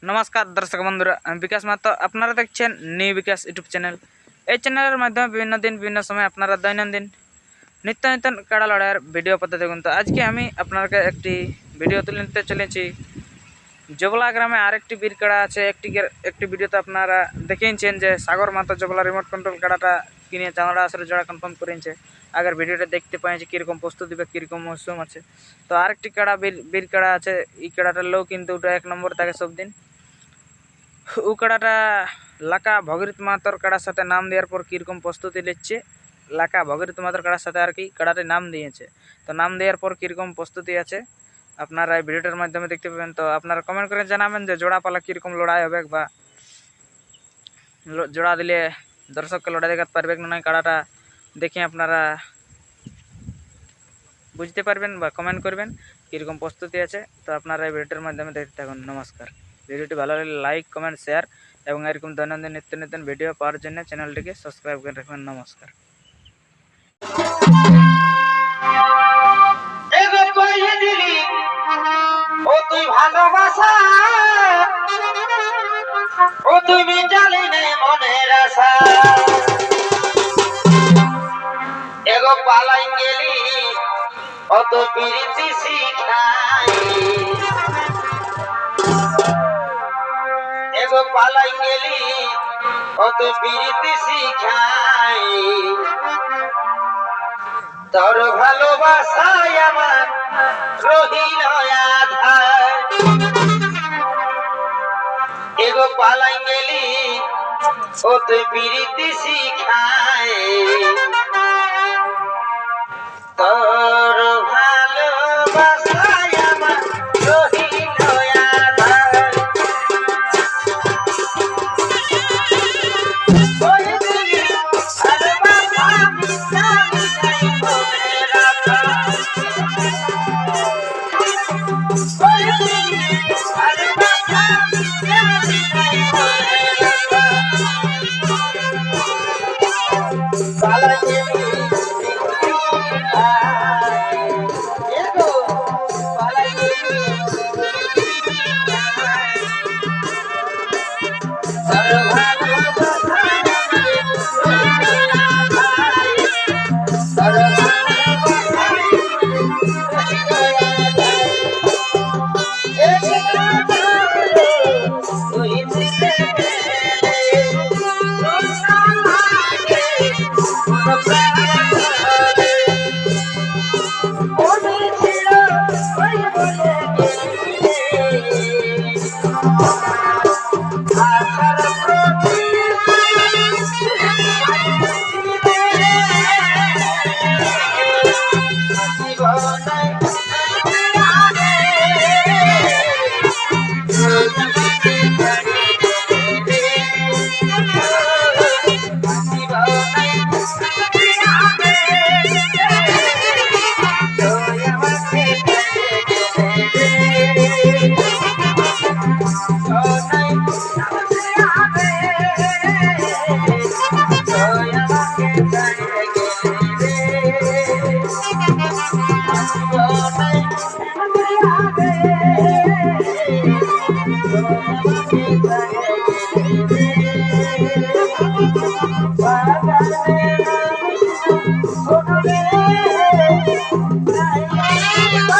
नमस्कार दर्शक बंधुरा विकास महतो अपनारा देखছেন নিউ विकास यूट्यूब चैनल। এই চ্যানেলের মাধ্যমে বিভিন্ন দিন বিভিন্ন সময় আপনারা দৈনন্দিন নিত্য নতুন কাড়া লড়াইয়ের ভিডিও পেতে দেখুন। তো আজকে আমি আপনাদেরকে একটি ভিডিও তুলে নিতে চলেছি। জবলা গ্রামে আরেকটি বীর কাড়া আছে। একটি ভিডিওতে আপনারা দেখেছেন যে সাগর মাতো জবলা রিমোট কন্ট্রোল কাড়াটা কিনে চামড়া আসরে জোড়া কনফার্ম করেছে। আগের ভিডিওটা দেখতে পাইছি কীরকম প্রস্তুতি বা কীরকম মৌসুম আছে। তো আরেকটি কাড়া বীর কাড়া আছে। এই কাড়াটার লোক কিন্তু ওটা 1 নম্বর থাকে সব দিন। ও কাড়াটা লাকা ভগীরথ মাহাতোর কাড়ার সাথে নাম দেওয়ার পর কীরকম প্রস্তুতি নিচ্ছে, লাকা ভগীরথ মাহাতোর কাড়ার সাথে আর কি কাড়াটি নাম দিয়েছে। তো নাম দেওয়ার পর কীরকম প্রস্তুতি আছে আপনারা এই ভিডিওটার মাধ্যমে দেখতে পাবেন। তো আপনারা কমেন্ট করে জানাবেন যে জোড়া পালা কীরকম লড়াই হবে বা জোড়া দিলে দর্শককে লড়াই দেখাতে পারবে না নয় কাড়াটা দেখে আপনারা বুঝতে পারবেন বা কমেন্ট করবেন কীরকম প্রস্তুতি আছে। তো আপনারা এই ভিডিওটার মাধ্যমে দেখতে থাকুন। নমস্কার। ভিডিওটি ভালো লাগলে লাইক কমেন্ট শেয়ার এবং এরকম দৈনন্দিন নিত্য নতুন ভিডিও পাওয়ার জন্য চ্যানেলটিকে সাবস্ক্রাইব করে রাখবেন। নমস্কার। তুমি জানিনে মনের আশা এগো পালাই গেলি অত প্রীতি শিখাই এগো পালাই গেলি অত প্রীতি শিখাই তোর ভালোবাসায় আমার রহিল আধার এগো পালাই গেলি অত প্রীতি শিখাই তোর ভালোবাসায় আমার রহিল আধার ওই দিলি ভালোবাসা মিশাই মনের আশা ওই দিলি ভালোবাসা মিশাই মনের আশা পালাই গেলি Oh